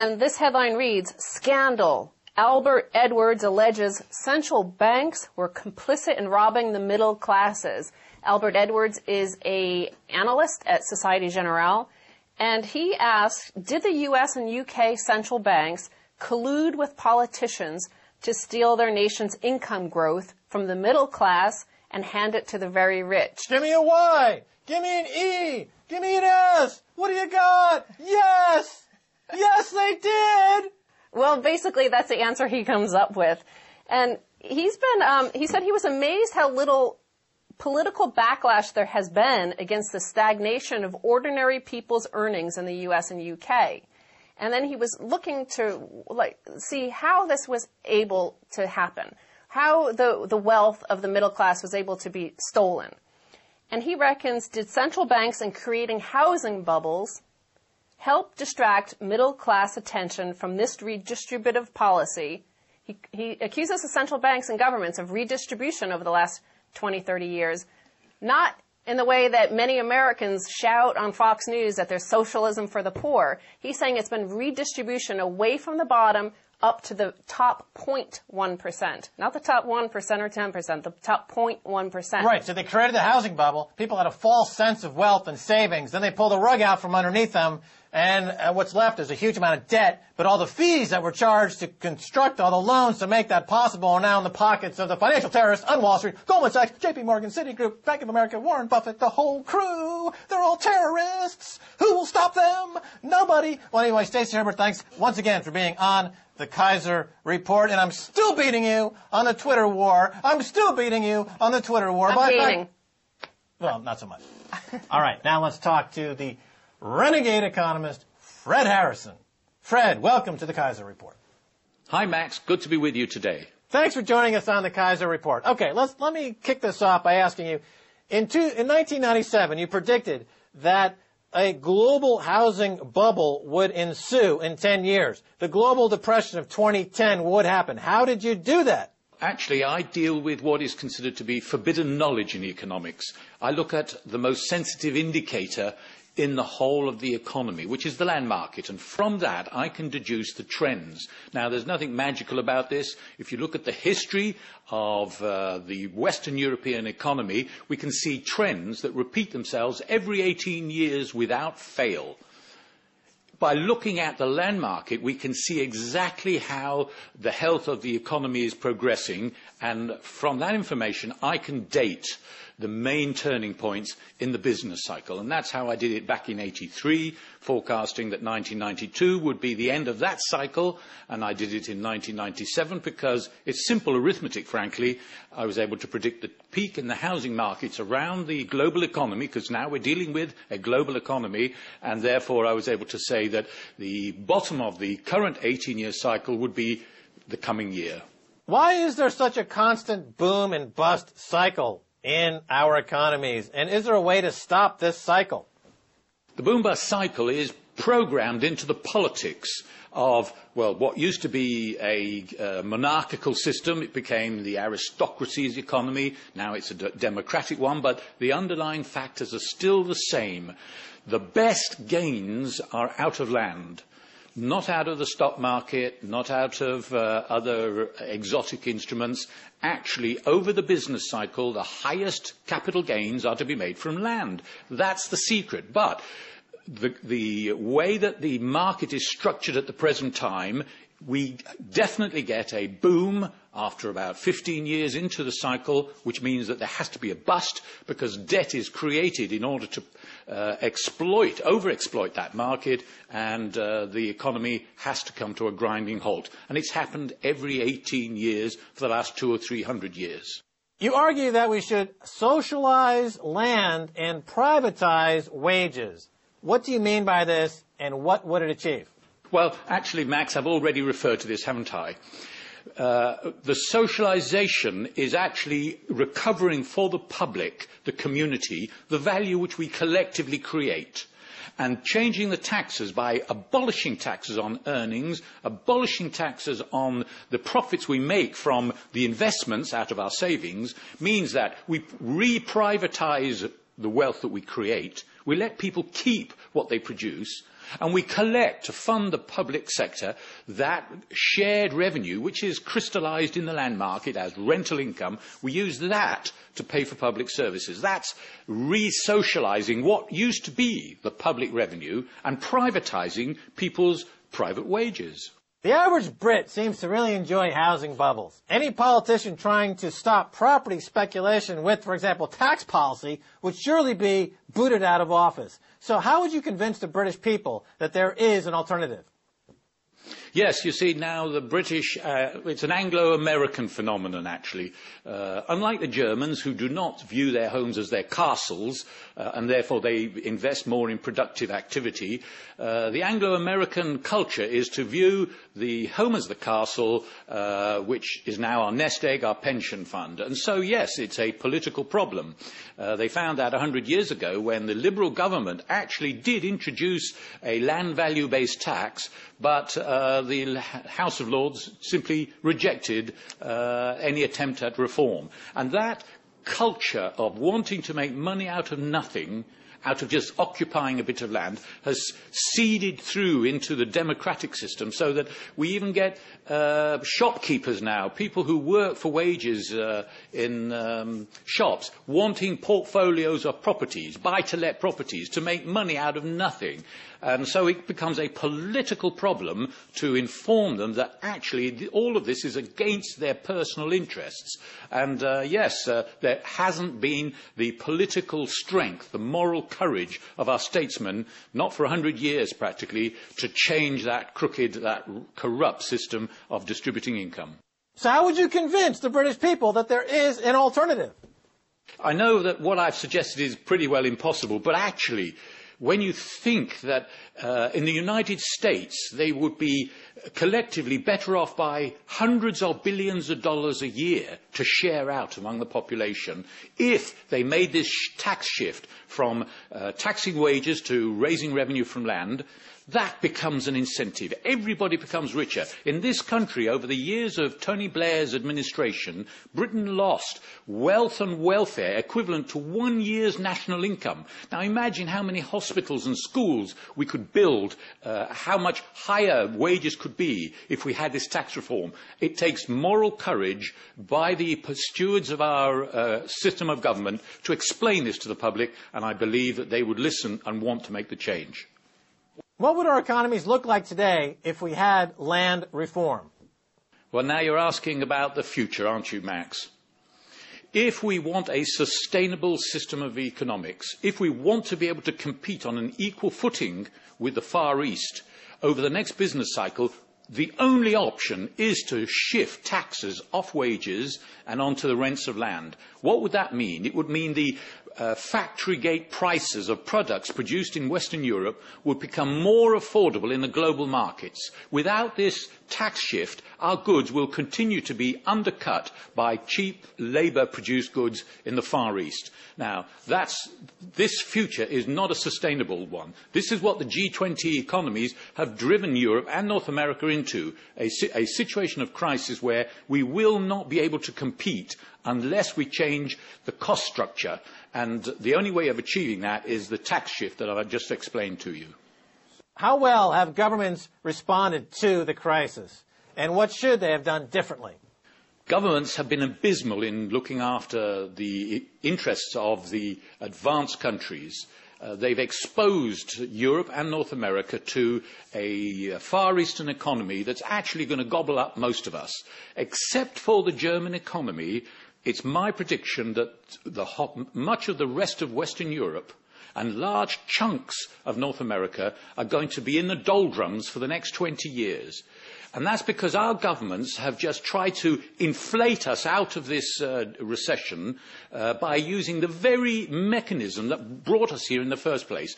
And this headline reads, Scandal. Albert Edwards alleges central banks were complicit in robbing the middle classes. Albert Edwards is an analyst at Societe Generale, and he asked, did the U.S. and UK central banks collude with politicians to steal their nation's income growth from the middle class and hand it to the very rich? Give me a Y. Give me an E. Give me an S. What do you got? Yes. Yes, they did. Well, basically, that's the answer he comes up with. And he said he was amazed how little political backlash there has been against the stagnation of ordinary people's earnings in the U.S. and UK. And then he was looking to see how this was able to happen, how the wealth of the middle class was able to be stolen. And he reckons, did central banks in creating housing bubbles help distract middle-class attention from this redistributive policy? He accuses the central banks and governments of redistribution over the last 20, 30 years, not in the way that many Americans shout on Fox News that there's socialism for the poor. He's saying it's been redistribution away from the bottom up to the top 0.1%. Not the top 1% or 10%, the top 0.1%. Right, so they created the housing bubble. People had a false sense of wealth and savings. Then they pulled the rug out from underneath them, and what's left is a huge amount of debt. But all the fees that were charged to construct all the loans to make that possible are now in the pockets of the financial terrorists on Wall Street, Goldman Sachs, J.P. Morgan, Citigroup, Bank of America, Warren Buffett, the whole crew. They're all terrorists. Who will stop them? Nobody. Well, anyway, Stacey Herbert, thanks once again for being on the Keiser Report, and I'm still beating you on the Twitter war. I'm still beating you on the Twitter war. I'm gaining. Well, not so much. All right, now let's talk to the renegade economist, Fred Harrison. Fred, welcome to the Keiser Report. Hi, Max. Good to be with you today. Thanks for joining us on the Keiser Report. Okay, let me kick this off by asking you, in 1997, you predicted that a global housing bubble would ensue in 10 years. The global depression of 2010 would happen. How did you do that? Actually, I deal with what is considered to be forbidden knowledge in economics. I look at the most sensitive indicator in the whole of the economy, which is the land market. And from that, I can deduce the trends. Now, there's nothing magical about this. If you look at the history of the Western European economy, we can see trends that repeat themselves every 18 years without fail. By looking at the land market, we can see exactly how the health of the economy is progressing. And from that information, I can date the main turning points in the business cycle. And that's how I did it back in '83, forecasting that 1992 would be the end of that cycle. And I did it in 1997 because it's simple arithmetic, frankly. I was able to predict the peak in the housing markets around the global economy, because now we're dealing with a global economy. And therefore, I was able to say that the bottom of the current 18-year cycle would be the coming year. Why is there such a constant boom and bust cycle in our economies? And is there a way to stop this cycle? The boom-bust cycle is programmed into the politics of, well, what used to be a monarchical system. It became the aristocracy's economy. Now it's a democratic one, but the underlying factors are still the same. The best gains are out of land. Not out of the stock market, not out of other exotic instruments. Actually, over the business cycle, the highest capital gains are to be made from land. That's the secret. But the way that the market is structured at the present time, we definitely get a boom after about 15 years into the cycle, which means that there has to be a bust because debt is created in order to overexploit that market, and the economy has to come to a grinding halt. And it's happened every 18 years for the last 200 or 300 years. You argue that we should socialize land and privatize wages. What do you mean by this, and what would it achieve? Well, actually, Max, I've already referred to this, haven't I? The socialization is actually recovering for the public, the community, the value which we collectively create, and changing the taxes by abolishing taxes on earnings, abolishing taxes on the profits we make from the investments out of our savings, means that we re-privatize the wealth that we create. We let people keep what they produce. And we collect to fund the public sector that shared revenue, which is crystallized in the land market as rental income. We use that to pay for public services. That's re-socializing what used to be the public revenue and privatizing people's private wages. The average Brit seems to really enjoy housing bubbles. Any politician trying to stop property speculation with, for example, tax policy would surely be booted out of office. So how would you convince the British people that there is an alternative? Yes, you see, now the British, it's an Anglo-American phenomenon, actually. Unlike the Germans, who do not view their homes as their castles, and therefore they invest more in productive activity, the Anglo-American culture is to view the home as the castle, which is now our nest egg, our pension fund. And so, yes, it's a political problem. They found that 100 years ago when the Liberal government actually did introduce a land value-based tax, but the House of Lords simply rejected any attempt at reform. And that culture of wanting to make money out of nothing, out of just occupying a bit of land, has seeded through into the democratic system, so that we even get shopkeepers now, people who work for wages in shops, wanting portfolios of properties, buy-to-let properties, to make money out of nothing. And so it becomes a political problem to inform them that actually all of this is against their personal interests. And yes, there hasn't been the political strength, the moral courage of our statesmen, not for 100 years practically, to change that crooked, that corrupt system of distributing income. So how would you convince the British people that there is an alternative? I know that what I've suggested is pretty well impossible, but actually, when you think that in the United States they would be collectively better off by hundreds of billions of dollars a year to share out among the population if they made this tax shift from taxing wages to raising revenue from land, that becomes an incentive. Everybody becomes richer. In this country, over the years of Tony Blair's administration, Britain lost wealth and welfare equivalent to 1 year's national income. Now imagine how many hospitals and schools we could build, how much higher wages could be if we had this tax reform. It takes moral courage by the stewards of our system of government to explain this to the public, and I believe that they would listen and want to make the change. What would our economies look like today if we had land reform? Well, now you're asking about the future, aren't you, Max? If we want a sustainable system of economics, if we want to be able to compete on an equal footing with the Far East over the next business cycle, the only option is to shift taxes off wages and onto the rents of land. What would that mean? It would mean the factory gate prices of products produced in Western Europe would become more affordable in the global markets. Without this tax shift, our goods will continue to be undercut by cheap labour-produced goods in the Far East. Now, this future is not a sustainable one. This is what the G20 economies have driven Europe and North America into, a situation of crisis where we will not be able to compete unless we change the cost structure. And the only way of achieving that is the tax shift that I've just explained to you. How well have governments responded to the crisis? And what should they have done differently? Governments have been abysmal in looking after the interests of the advanced countries. They've exposed Europe and North America to a Far Eastern economy that's actually going to gobble up most of us. Except for the German economy, it's my prediction that much of the rest of Western Europe and large chunks of North America are going to be in the doldrums for the next 20 years. And that's because our governments have just tried to inflate us out of this recession by using the very mechanism that brought us here in the first place.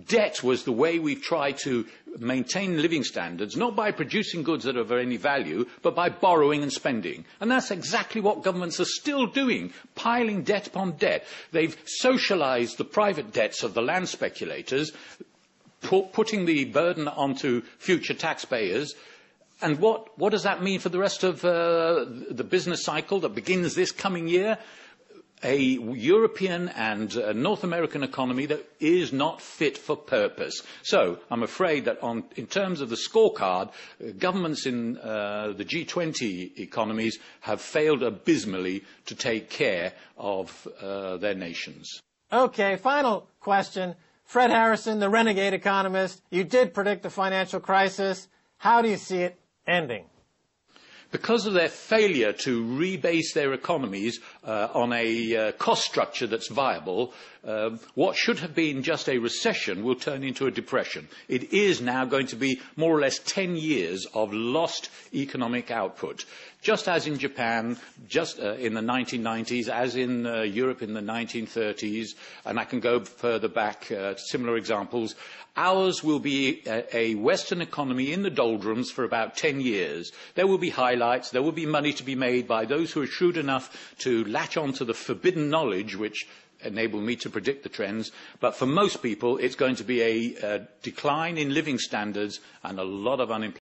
Debt was the way we've tried to maintain living standards, not by producing goods that are of any value, but by borrowing and spending. And that's exactly what governments are still doing, piling debt upon debt. They've socialized the private debts of the land speculators, putting the burden onto future taxpayers. And what does that mean for the rest of the business cycle that begins this coming year? a European and North American economy that is not fit for purpose. So I'm afraid that in terms of the scorecard, governments in the G20 economies have failed abysmally to take care of their nations. Okay, final question. Fred Harrison, the renegade economist, you did predict the financial crisis. How do you see it ending? Because of their failure to rebase their economies on a cost structure that's viable, what should have been just a recession will turn into a depression. It is now going to be more or less 10 years of lost economic output. Just as in Japan, just in the 1990s, as in Europe in the 1930s, and I can go further back, similar examples, ours will be a Western economy in the doldrums for about 10 years. There will be highlights, there will be money to be made by those who are shrewd enough to latch on to the forbidden knowledge which enable me to predict the trends, but for most people it's going to be a decline in living standards and a lot of unemployment.